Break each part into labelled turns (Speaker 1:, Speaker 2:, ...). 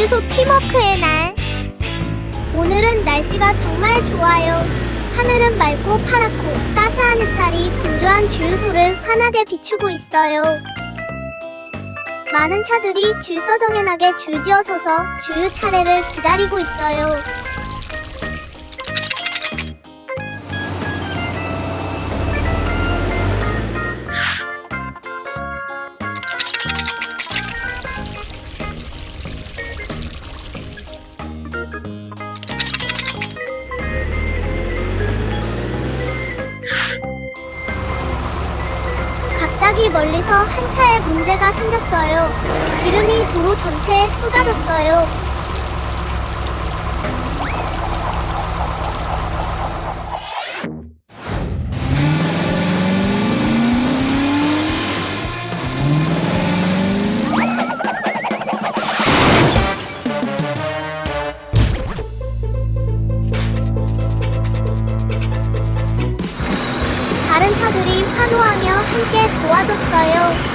Speaker 1: 주유소 팀워크의 날. 오늘은 날씨가 정말 좋아요. 하늘은 맑고 파랗고 따스한 햇살이 분주한 주유소를 환하게 비추고 있어요. 많은 차들이 질서정연하게 줄지어 서서 주유 차례를 기다리고 있어요. 갑자기 멀리서 한 차에 문제가 생겼어요. 기름이 도로 전체에 쏟아졌어요. 다른 차들이 환호하며 함께 도와줬어요.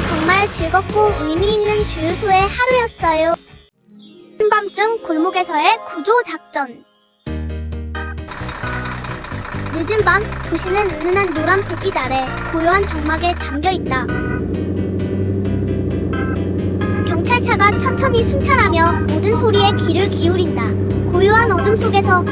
Speaker 1: 정말 즐겁고 의미 있는 주유소의 하루였어요. 한밤중 골목에서의 구조 작전. 늦은 밤 도시는 은은한 노란 불빛 아래 고요한 정막에 잠겨 있다. 경찰차가 천천히 순찰하며 모든 소리에 귀를 기울인다. 고요한 어둠 속에서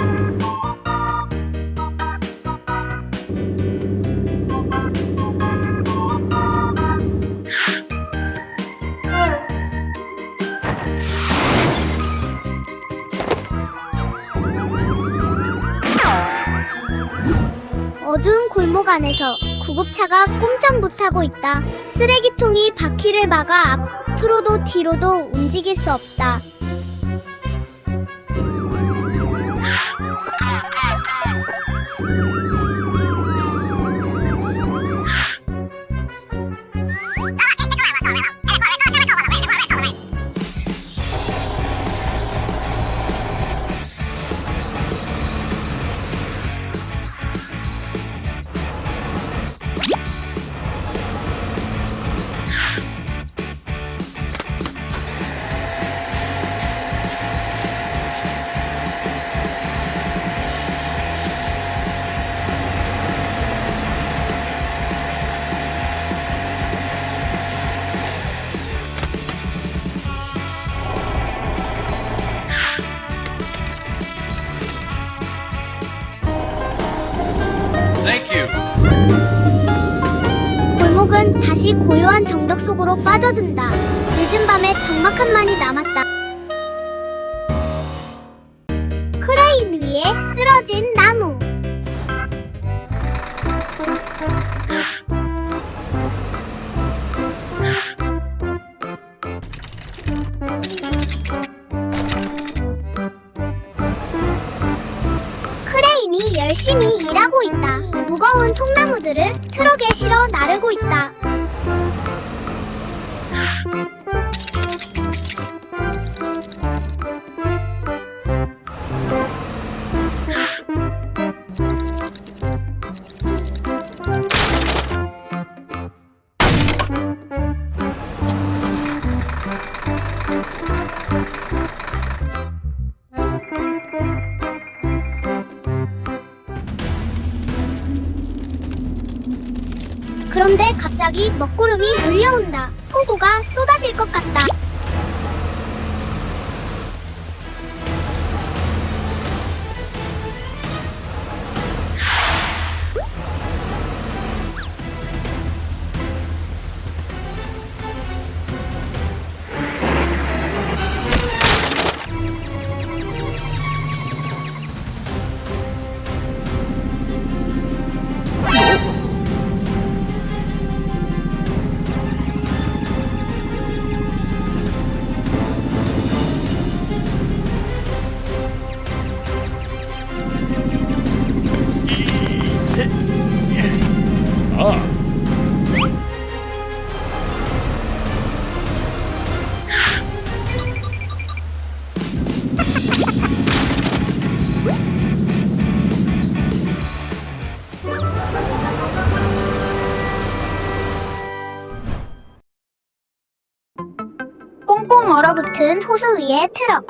Speaker 1: 어두운 골목 안에서 구급차가 꼼짝 못하고 있다. 쓰레기통이 바퀴를 막아 앞으로도 뒤로도 움직일 수 없다. 골목은 다시 고요한 정적 속으로 빠져든다. 늦은 밤에 적막함만이 남았다. 크레인 위에 쓰러진 나무. 크레인이 열심히 일하고 있다. 무거운 통나무들을 트럭에 실어 나르고 있다. 그런데 갑자기 먹구름이 몰려온다. 폭우가 쏟아질 것 같다. 꽁꽁 얼어붙은 호수 위의 트럭.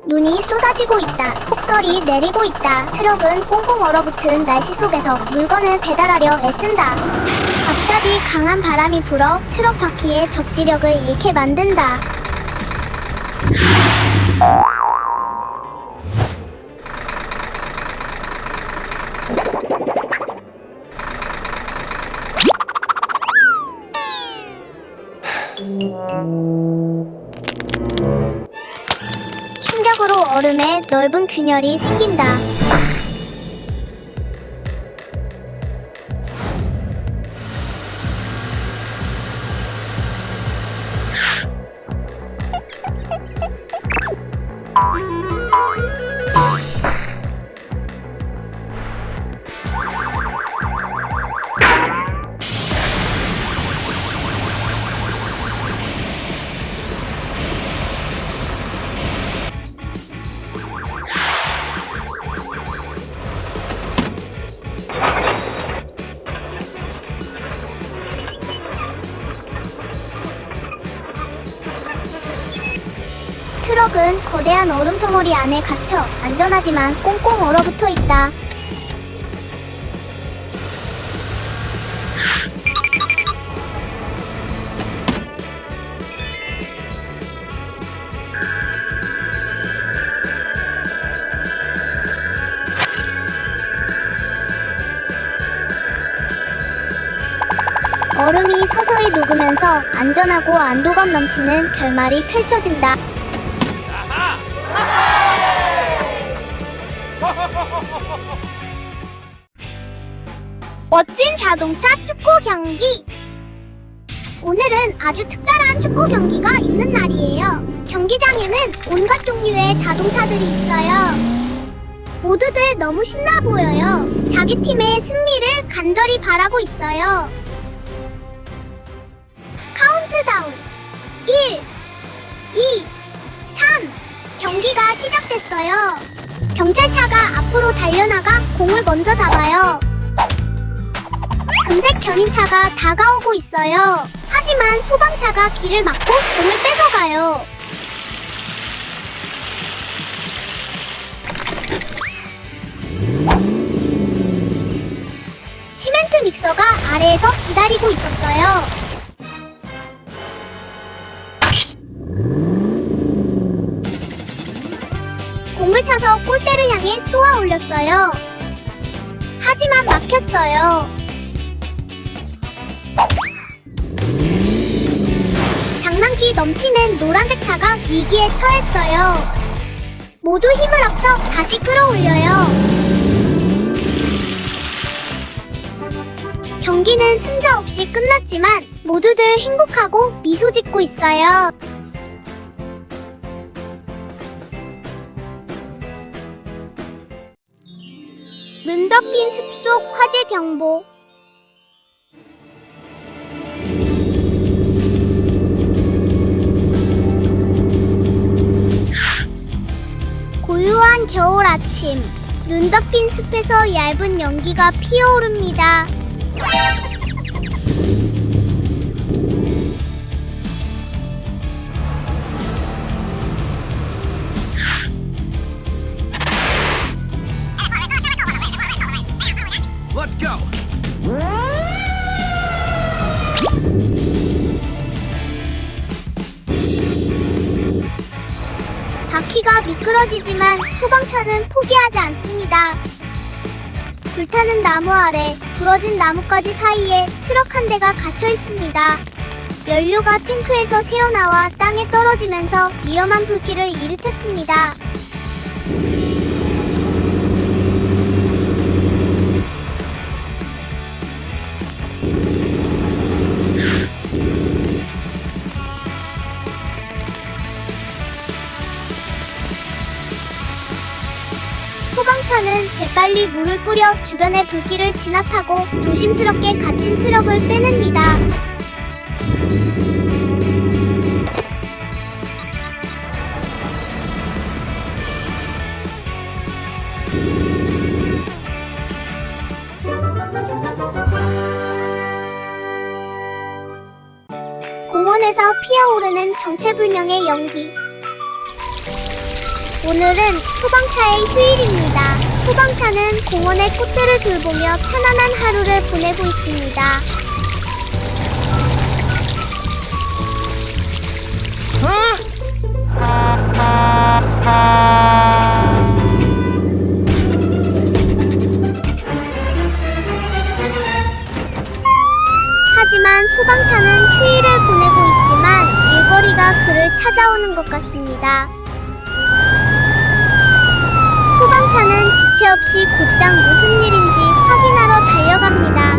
Speaker 1: 눈이 쏟아지고 있다. 폭설이 내리고 있다. 트럭은 꽁꽁 얼어붙은 날씨 속에서 물건을 배달하려 애쓴다. 갑자기 강한 바람이 불어 트럭 바퀴의 접지력을 잃게 만든다. 충격으로 얼음에 넓은 균열이 생긴다. 트럭은 거대한 얼음 덩어리 안에 갇혀 안전하지만 꽁꽁 얼어붙어 있다. 얼음이 서서히 녹으면서 안전하고 안도감 넘치는 결말이 펼쳐진다. 멋진 자동차 축구 경기! 오늘은 아주 특별한 축구 경기가 있는 날이에요. 경기장에는 온갖 종류의 자동차들이 있어요. 모두들 너무 신나 보여요. 자기 팀의 승리를 간절히 바라고 있어요. 카운트다운 1, 2, 3 경기가 시작됐어요. 경찰차가 앞으로 달려나가 공을 먼저 잡아요. 금색 견인차가 다가오고 있어요. 하지만 소방차가 길을 막고 공을 뺏어가요. 시멘트 믹서가 아래에서 기다리고 있었어요. 공을 차서 골대를 향해 쏘아 올렸어요. 하지만 막혔어요. 장난기 넘치는 노란색 차가 위기에 처했어요. 모두 힘을 합쳐 다시 끌어올려요. 경기는 승자 없이 끝났지만 모두들 행복하고 미소 짓고 있어요. 눈 덮인 숲속 화재 경보. 고요한 겨울 아침, 눈 덮인 숲에서 얇은 연기가 피어오릅니다.
Speaker 2: Let's go.
Speaker 1: 바퀴가 미끄러지지만 소방차는 포기하지 않습니다. 불타는 나무 아래 부러진 나뭇가지 사이에 트럭 한 대가 갇혀 있습니다. 연료가 탱크에서 새어나와 땅에 떨어지면서 위험한 불길을 일으켰습니다. 소방차는 재빨리 물을 뿌려 주변의 불길을 진압하고 조심스럽게 갇힌 트럭을 빼냅니다. 공원의 하늘에서 피어오르는 정체불명의 연기. 오늘은 소방차의 휴일입니다. 소방차는 공원의 꽃들을 돌보며 편안한 하루를 보내고 있습니다. 하지만 소방차는 휴일을 보내고 있지만 일거리가 그를 찾아오는 것 같습니다. 소방차는 지체 없이 곧장 무슨 일인지 확인하러 달려갑니다.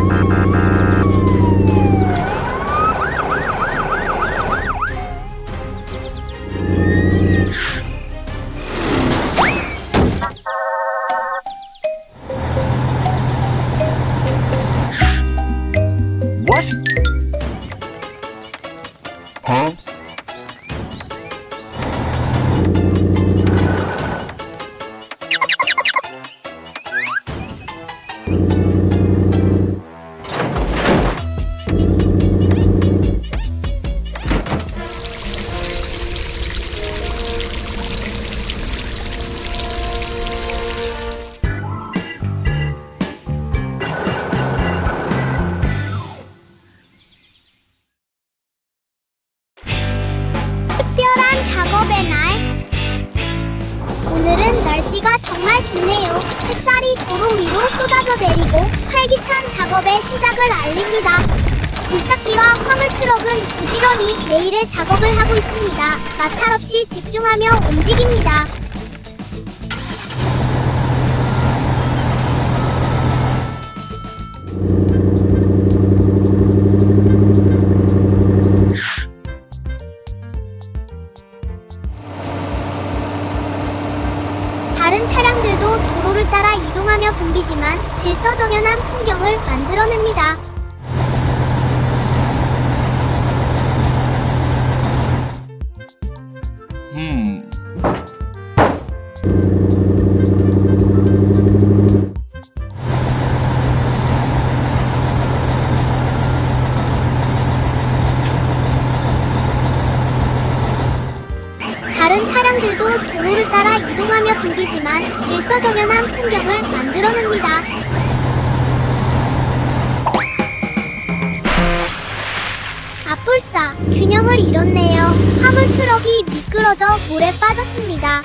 Speaker 2: What? Huh?
Speaker 1: 특별한 작업의 날. 오늘은 날씨가 정말 좋네요. 햇살이 도로 위로 쏟아져 내리고 활기찬 작업의 시작을 알립니다. 굴착기와 화물트럭은 부지런히 매일의 작업을 하고 있습니다. 마찰 없이 집중하며 움직입니다. 다른 차량들도 도로를 따라 이동하며 붐비지만 질서정연한 풍경을 만들어냅니다. 다른 차량들도 도로를 따라 이동하며 붐비지만 질서정연한 풍경을 만들어냅니다. 아뿔싸, 균형을 잃었네요. 화물트럭이 미끄러져 물에 빠졌습니다.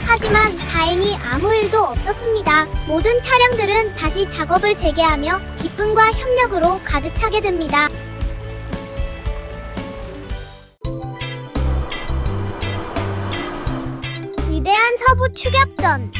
Speaker 1: 하지만 다행히 아무 일도 없었습니다. 모든 차량들은 다시 작업을 재개하며 기쁨과 협력으로 가득 차게 됩니다. 위대한 서부 추격전.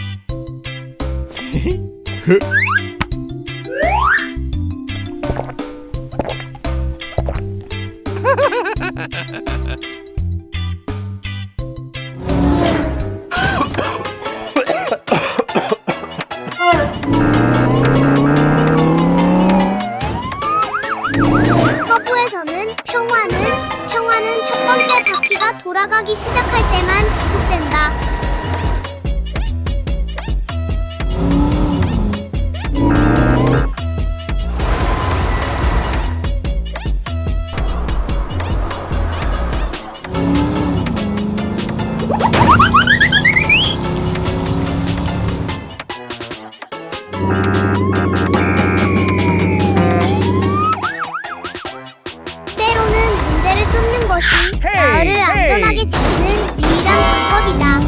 Speaker 1: 서부에서는 평화는 첫 번째 바퀴가 돌아가기 시작할 때만 지속된다. 때로는 문제를 쫓는 것이 마을을 안전하게 지키는 유일한 방법이다.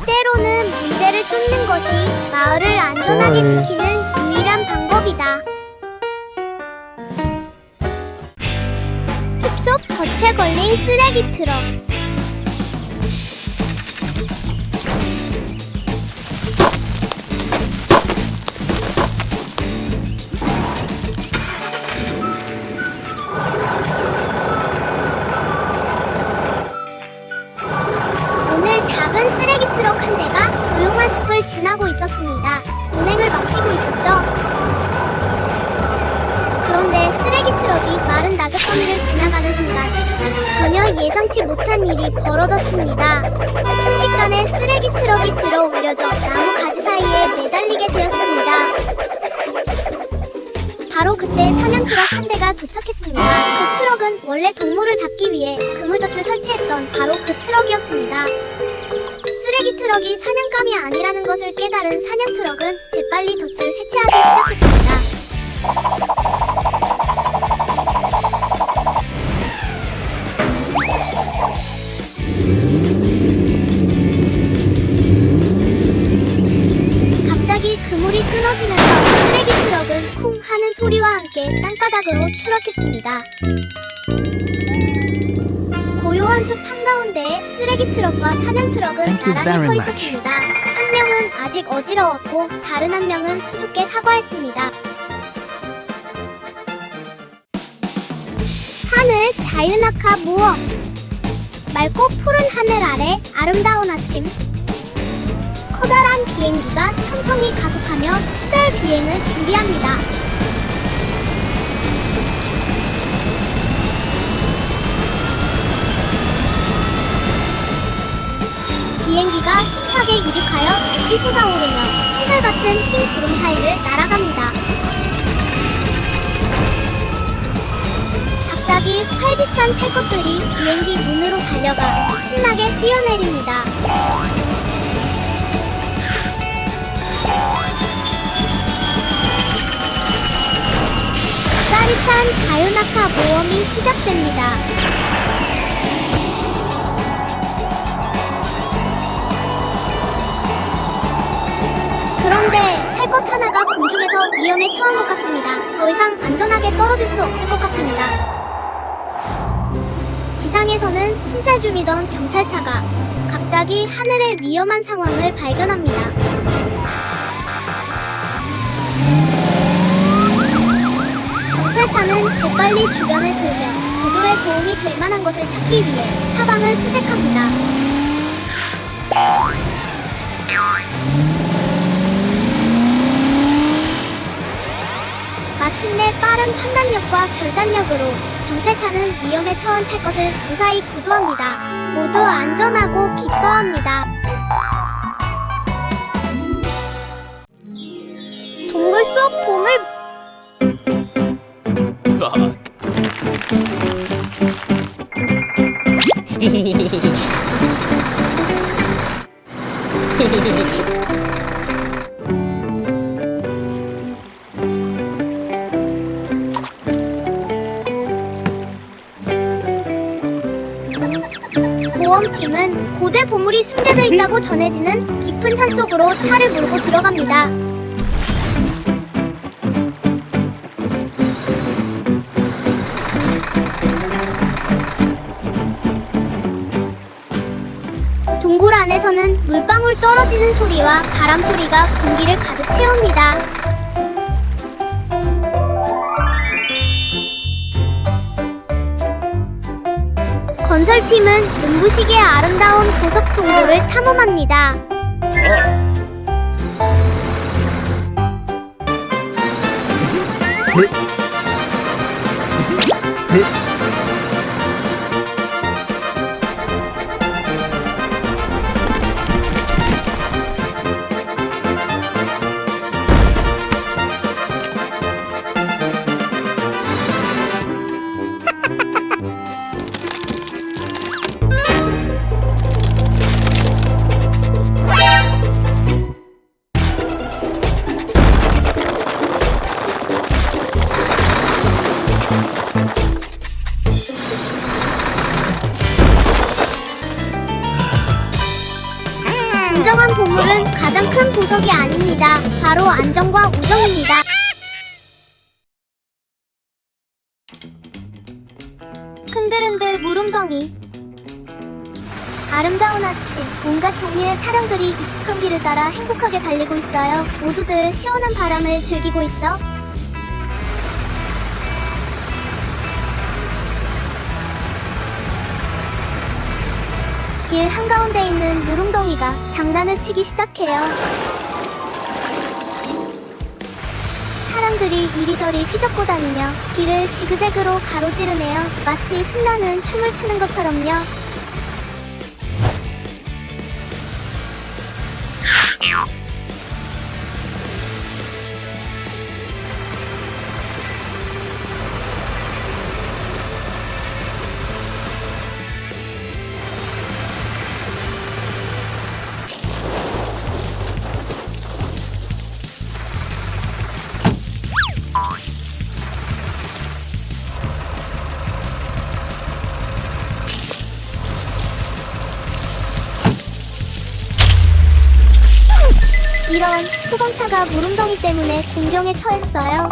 Speaker 1: 때로는 문제를 쫓는 것이 마을을 안전하게 지키는 유일한 방법이다. 숲속 덫에 걸린 쓰레기 트럭. 전혀 예상치 못한 일이 벌어졌습니다. 순식간에 쓰레기 트럭이 들어 올려져 나무 가지 사이에 매달리게 되었습니다. 바로 그때 사냥 트럭 한 대가 도착했습니다. 그 트럭은 원래 동물을 잡기 위해 그물덫을 설치했던 바로 그 트럭이었습니다. 쓰레기 트럭이 사냥감이 아니라는 것을 깨달은 사냥 트럭은 재빨리 덫을 해체하기 시작했습니다. 갑자기 그물이 끊어지면서 쓰레기 트럭은 쿵 하는 소리와 함께 땅바닥으로 추락했습니다. 고요한 숲 한가운데에 쓰레기 트럭과 사냥 트럭은
Speaker 2: Thank you
Speaker 1: 나란히
Speaker 2: very
Speaker 1: 서
Speaker 2: much.
Speaker 1: 있었습니다. 한 명은 아직 어지러웠고 다른 한 명은 수줍게 사과했습니다. 하늘 자유낙하 모험. 맑고 푸른 하늘 아래 아름다운 아침. 커다란 비행기가 천천히 가속하며 특별 비행을 준비합니다. 비행기가 힘차게 이륙하여 높이 솟아오르며 천들 같은 흰 구름 사이를 날아갑니다. 갑자기 활기찬 탈 것들이 비행기 문으로 달려가 신나게 뛰어내립니다. 짜릿한 자유낙하 모험이 시작됩니다. 그런데 할 것 하나가 공중에서 위험에 처한 것 같습니다. 더 이상 안전하게 떨어질 수 없을 것 같습니다. 지상에서는 순찰 중이던 경찰차가 갑자기 하늘의 위험한 상황을 발견합니다. 경찰차는 재빨리 주변을 돌며 구조에 도움이 될 만한 것을 찾기 위해 사방을 수색합니다. 마침내 빠른 판단력과 결단력으로 경찰차는 위험에 처한 탈 것을 무사히 구조합니다. 모두 안전하고 기뻐합니다. 동굴 속 보물. 모험팀은 고대 보물이 숨겨져 있다고 전해지는 깊은 산속으로 차를 몰고 들어갑니다. 동굴 안에서는 물방울 떨어지는 소리와 바람 소리가 공기를 가득 채웁니다. 건설팀은 눈부시게 아름다운 보석 동굴을 탐험합니다. 진정한 보물은 가장 큰 보석이 아닙니다. 바로 안정과 우정입니다. 흔들흔들 물웅덩이. 아름다운 아침, 온갖 종류의 차량들이 익숙한 길을 따라 행복하게 달리고 있어요. 모두들 시원한 바람을 즐기고 있죠? 길 한가운데 있는 물웅덩이가 장난을 치기 시작해요. 차량 차량들이 이리저리 휘젓고 다니며 길을 지그재그로 가로지르네요. 마치 신나는 춤을 추는 것처럼요. 이런 소방차가 물웅덩이 때문에 공경에 처했어요.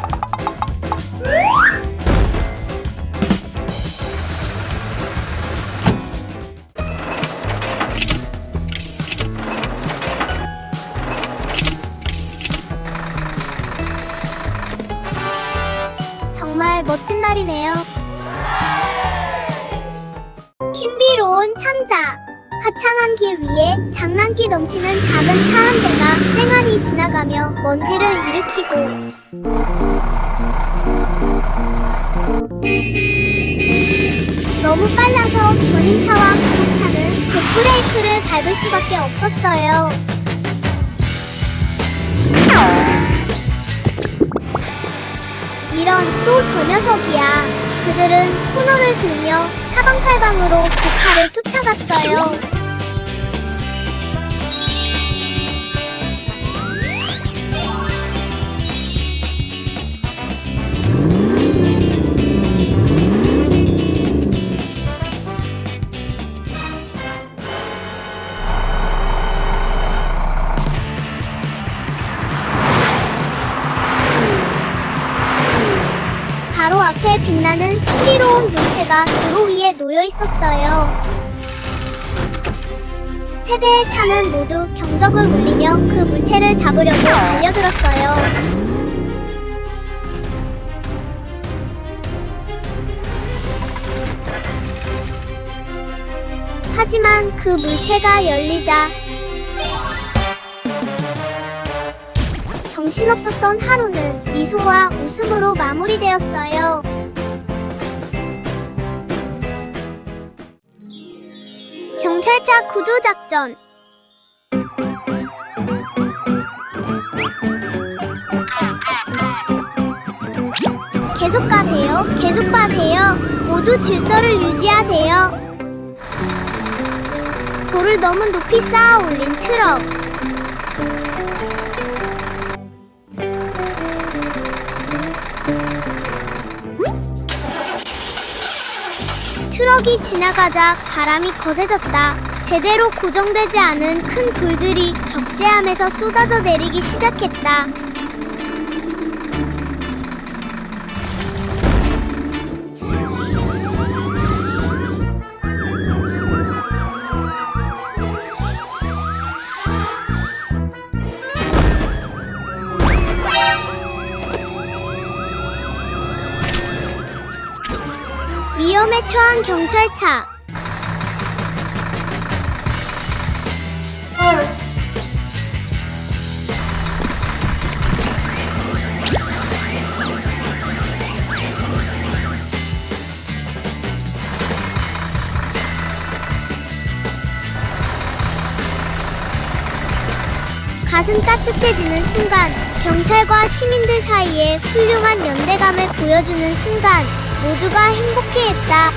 Speaker 1: 정말 멋진 날이네요. 신비로운 상자. 화창한 길 위에 장난기 넘치는 작은 차 한 대가 쌩하니 지나가며 먼지를 일으키고 너무 빨라서 견인차와 구독차는 급브레이크를 밟을 수밖에 없었어요. 이런 또 저 녀석이야. 그들은 코너를 돌며 사방팔방으로 그 차를 쫓아갔어요. 바로 앞에 빛나는 신비로운 물체가 도로 위에 놓여 있었어요. 세 대의 차는 모두 경적을 울리며 그 물체를 잡으려고 달려들었어요. 하지만 그 물체가 열리자 정신없었던 하루는 미소와 웃음으로 마무리되었어요. 경찰차 구조작전. 계속 가세요. 계속 가세요. 모두 질서를 유지하세요. 돌을 너무 높이 쌓아 올린 트럭. 트럭이 지나가자 바람이 거세졌다. 제대로 고정되지 않은 큰 돌들이 적재함에서 쏟아져 내리기 시작했다. 위험에 처한 경찰차. 가슴 따뜻해지는 순간, 경찰과 시민들 사이에 훌륭한 연대감을 보여주는 순간, 모두가 행복해했다.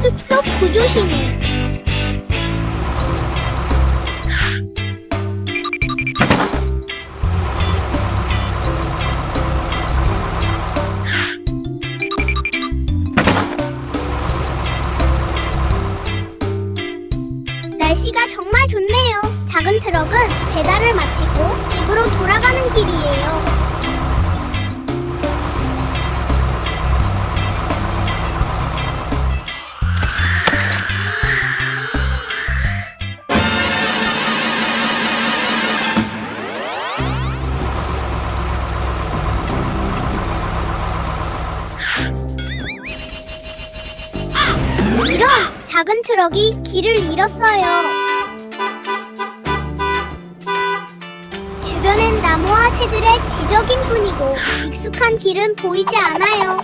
Speaker 1: 숲속 구조신이. 날씨가 정말 좋네요. 작은 트럭은 배달을 마치고 집으로 돌아가는 길이에요. 이런! 작은 트럭이 길을 잃었어요. 새들의 지적인 뿐이고 익숙한 길은 보이지 않아요.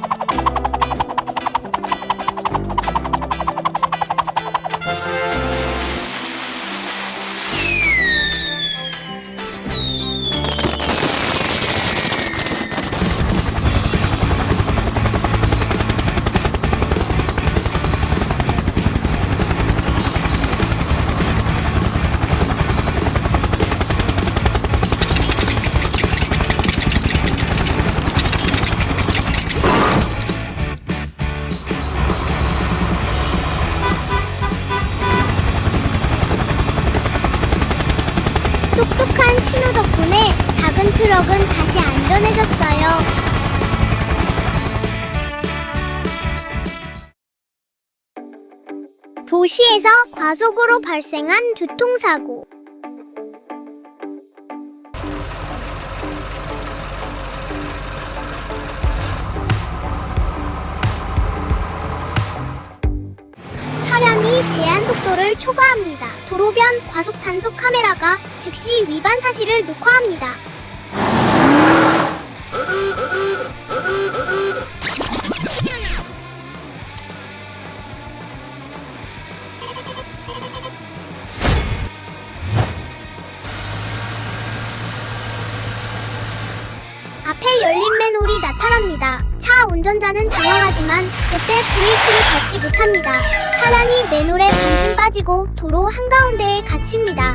Speaker 1: 똑똑한 신호 덕분에 작은 트럭은 다시 안전해졌어요. 도시에서 과속으로 발생한 교통사고. 차량이 제한 속도를 초과합니다. 도로변 과속 단속 카메라가 즉시 위반 사실을 녹화합니다. 앞에 열린 맨홀이 나타납니다. 차 운전자는 당황하지만 제때 브레이크를 밟지 못합니다. 차량이 맨홀에 반쯤 빠지고 도로 한가운데에 갇힙니다.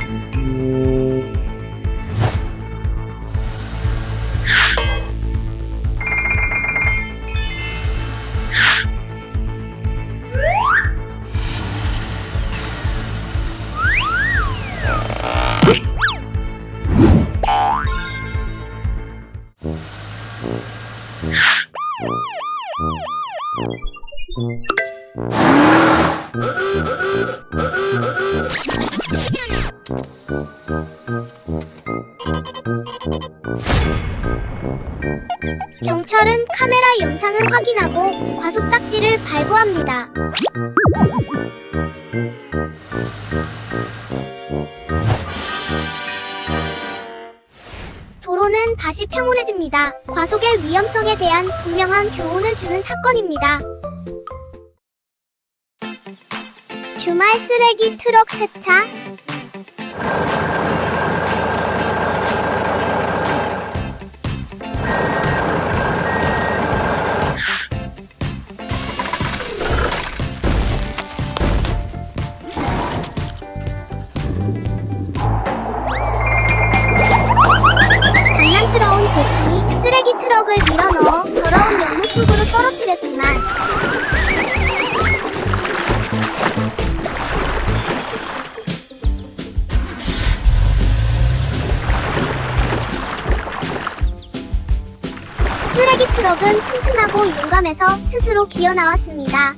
Speaker 1: 경찰은 카메라 영상을 확인하고 과속 딱지를 발부합니다. 도로는 다시 평온해집니다. 과속의 위험성에 대한 분명한 교훈을 주는 사건입니다. 주말 쓰레기 트럭 세차. 장난스러운 돌풍이 쓰레기 트럭을 밀어넣어 더러운 연못 속으로 떨어뜨렸지만 쓰레기 트럭은 튼튼하고 용감해서 스스로 기어 나왔습니다.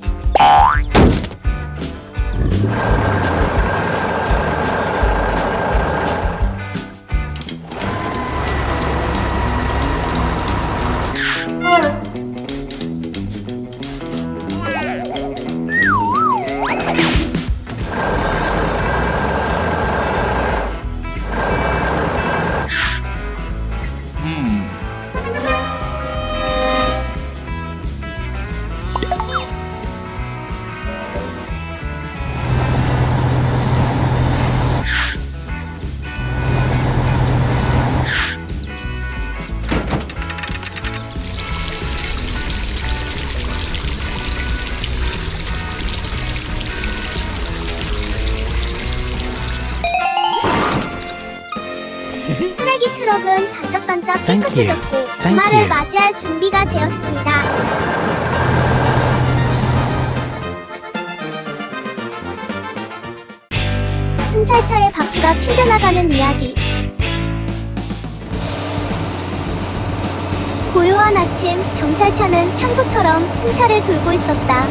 Speaker 1: 쓰레기 트럭은 반짝반짝 깨끗해졌고 주말을 맞이할 준비가 되었습니다. 순찰차의 바퀴가 튕겨나가는 이야기. 고요한 아침, 정찰차는 평소처럼 순찰을 돌고 있었다.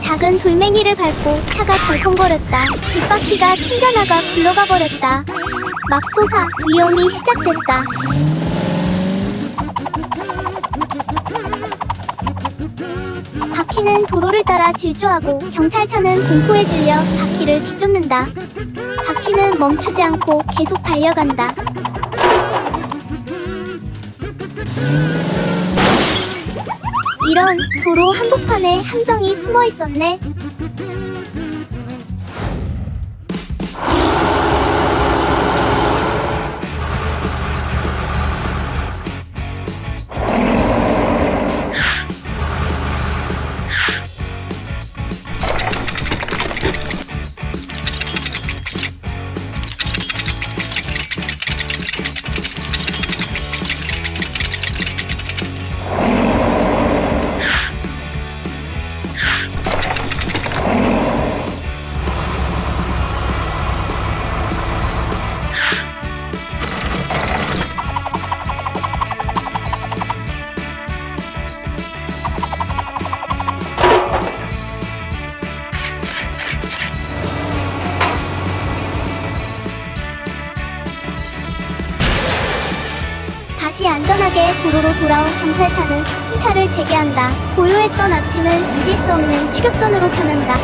Speaker 1: 작은 돌멩이를 밟고 차가 덜컹거렸다. 뒷바퀴가 튕겨나가 굴러가 버렸다. 맙소사, 위험이 시작됐다. 바퀴는 도로를 따라 질주하고 경찰차는 공포에 질려 바퀴를 뒤쫓는다. 바퀴는 멈추지 않고 계속 달려간다. 이런 도로 한복판에 함정이 숨어 있었네. 다시 안전하게 도로로 돌아온 경찰차는 순찰을 재개한다. 고요했던 아침은 잊을 수 없는 추격전으로 변한다.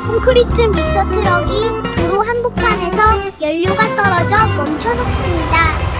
Speaker 1: 콘크리트 믹서 트럭이 도로 한복판에서 연료가 떨어져 멈춰섰습니다.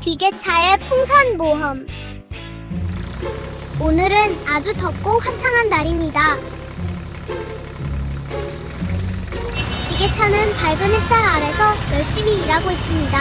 Speaker 1: 지게차의 풍선 모험. 오늘은 아주 덥고 화창한 날입니다. 지게차는 밝은 햇살 아래서 열심히 일하고 있습니다.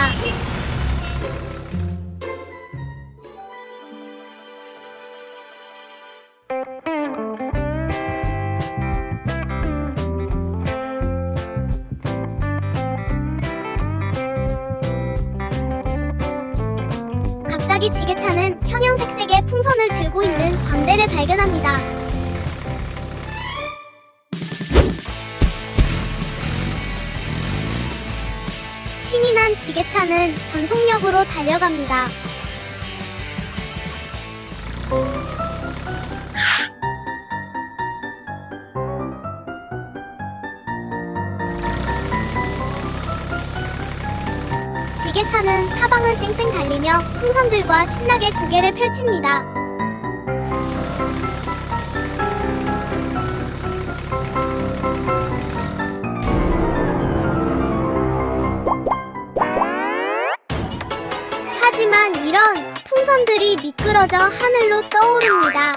Speaker 1: 갑자기 지게차는 형형색색의 풍선을 들고 있는 광대를 발견합니다. 신이 난 지게차는 전속력으로 달려갑니다. 지게차는 사방을 쌩쌩 달리며 풍선들과 신나게 고개를 펼칩니다. 하지만 이런 풍선들이 미끄러져 하늘로 떠오릅니다.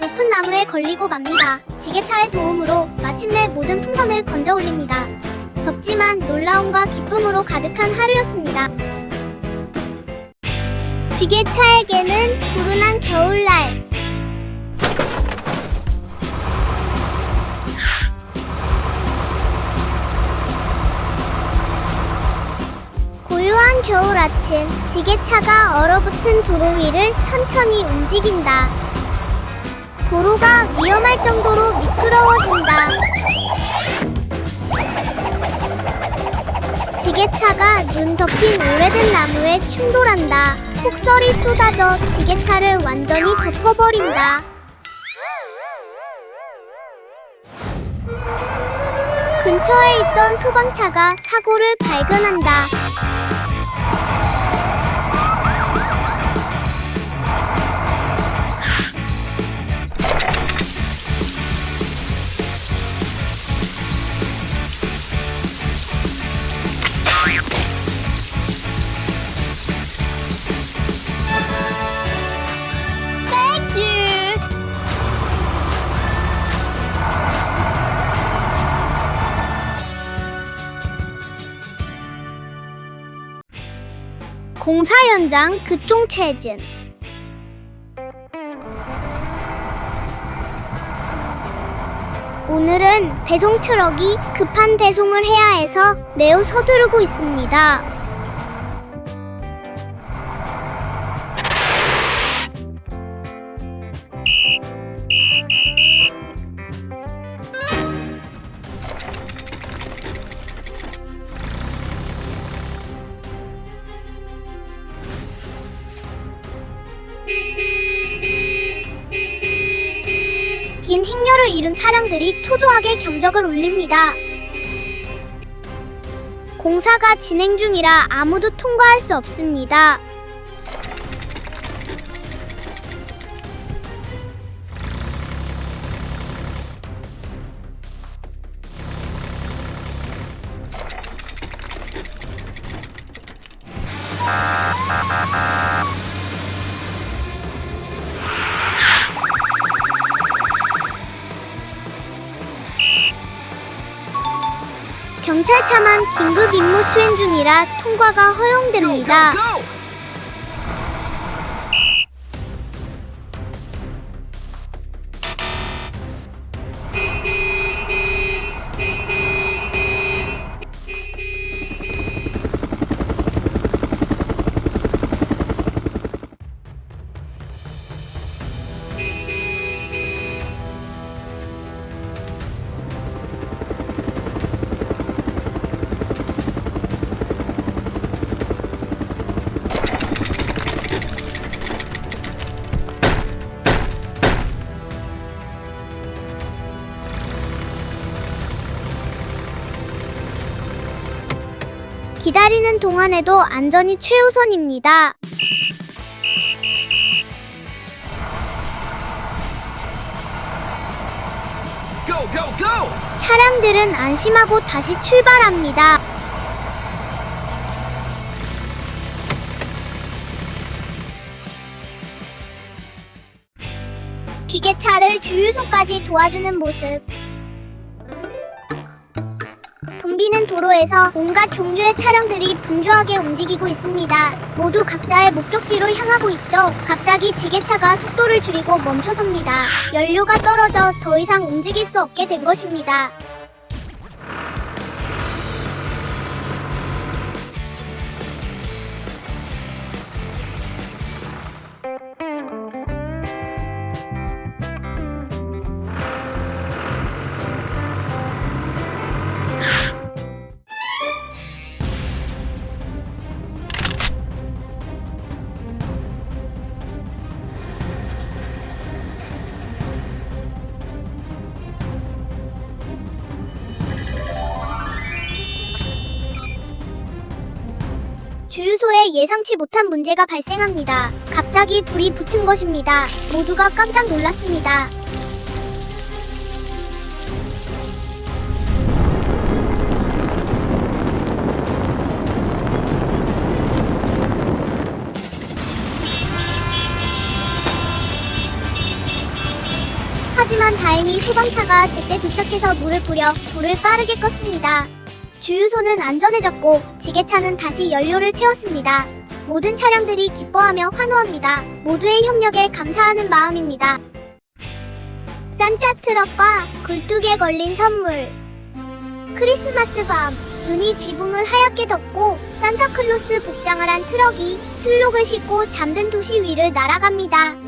Speaker 1: 높은 나무에 걸리고 맙니다. 지게차의 도움으로 마침내 모든 풍선을 건져 올립니다. 덥지만 놀라움과 기쁨으로 가득한 하루였습니다. 지게차에게는 불운한 겨울날. 고요한 찬 겨울 아침, 지게차가 얼어붙은 도로 위를 천천히 움직인다. 도로가 위험할 정도로 미끄러워진다. 지게차가 눈 덮인 오래된 나무에 충돌한다. 폭설이 쏟아져 지게차를 완전히 덮어버린다. 근처에 있던 소방차가 사고를 발견한다. 공사 현장 급종 체증. 오늘은 배송 트럭이 급한 배송을 해야 해서 매우 서두르고 있습니다. 긴 행렬을 이룬 차량들이 초조하게 경적을 울립니다. 공사가 진행 중이라 아무도 통과할 수 없습니다. 경찰차만 긴급 임무 수행 중이라 통과가 허용됩니다.
Speaker 2: Go!
Speaker 1: 기다리는 동안에도 안전이 최우선입니다.
Speaker 2: Go, go, go!
Speaker 1: 차량들은 안심하고 다시 출발합니다. 기계차를 주유소까지 도와주는 모습. 붐비는 도로에서 온갖 종류의 차량들이 분주하게 움직이고 있습니다. 모두 각자의 목적지로 향하고 있죠. 갑자기 지게차가 속도를 줄이고 멈춰섭니다. 연료가 떨어져 더 이상 움직일 수 없게 된 것입니다. 주유소에 예상치 못한 문제가 발생합니다. 갑자기 불이 붙은 것입니다. 모두가 깜짝 놀랐습니다. 하지만 다행히 소방차가 제때 도착해서 물을 뿌려 불을 빠르게 껐습니다. 주유소는 안전해졌고 지게차는 다시 연료를 채웠습니다. 모든 차량들이 기뻐하며 환호합니다. 모두의 협력에 감사하는 마음입니다. 산타 트럭과 굴뚝에 걸린 선물. 크리스마스 밤. 은이 지붕을 하얗게 덮고 산타클로스 복장을 한 트럭이 술록을 싣고 잠든 도시 위를 날아갑니다.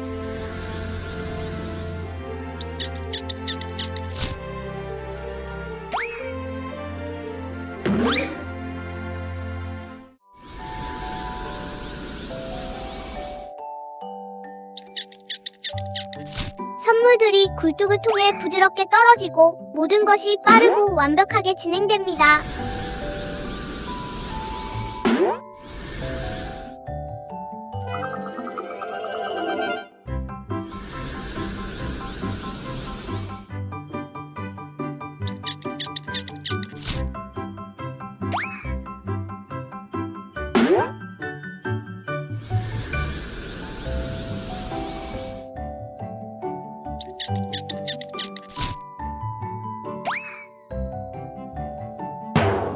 Speaker 1: 선물들이 굴뚝을 통해 부드럽게 떨어지고 모든 것이 빠르고 완벽하게 진행됩니다.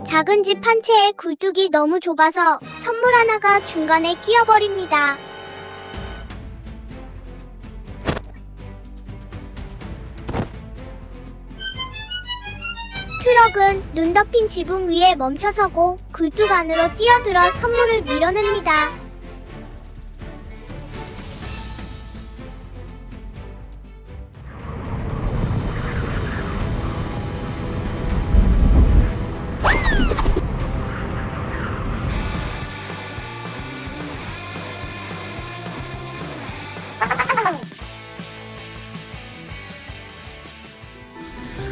Speaker 1: 작은 집 한 채의 굴뚝이 너무 좁아서 선물 하나가 중간에 끼어버립니다. 트럭은 눈 덮인 지붕 위에 멈춰서고 굴뚝 안으로 뛰어들어 선물을 밀어냅니다.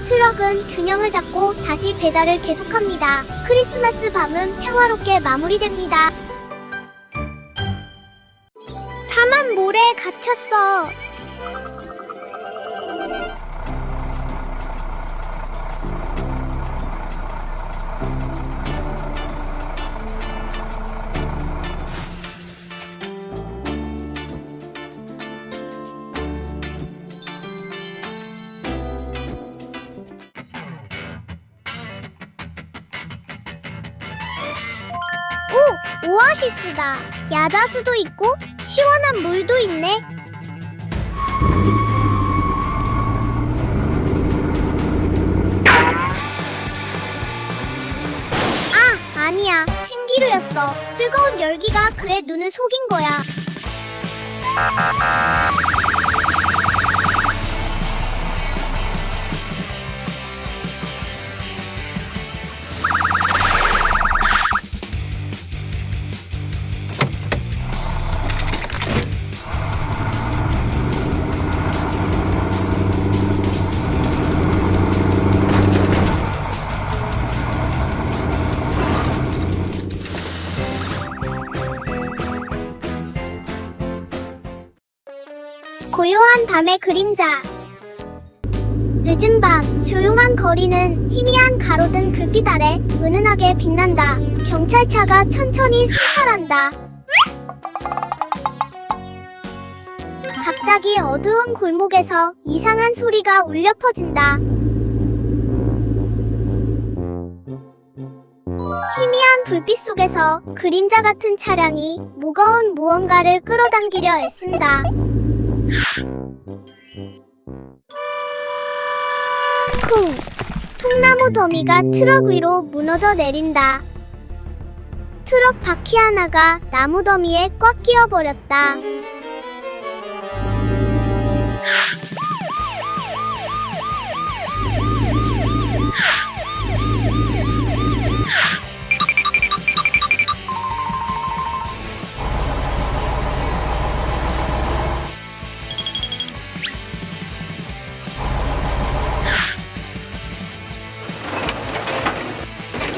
Speaker 1: 트럭은 균형을 잡고 다시 배달을 계속합니다. 크리스마스 밤은 평화롭게 마무리됩니다. 사막 모래에 갇혔어. 오! 오아시스다. 야자수도 있고 시원한 물도 있네. 아, 아니야. 신기루였어. 뜨거운 열기가 그의 눈을 속인 거야. 고요한 밤의 그림자. 늦은 밤, 조용한 거리는 희미한 가로등 불빛 아래 은은하게 빛난다. 경찰차가 천천히 순찰한다. 갑자기 어두운 골목에서 이상한 소리가 울려 퍼진다. 희미한 불빛 속에서 그림자 같은 차량이 무거운 무언가를 끌어당기려 애쓴다. 쿵! 통나무 더미가 트럭 위로 무너져 내린다. 트럭 바퀴 하나가 나무 더미에 꽉 끼어버렸다.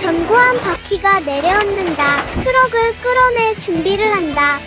Speaker 1: 견고한 바퀴가 내려앉는다. 트럭을 끌어낼 준비를 한다.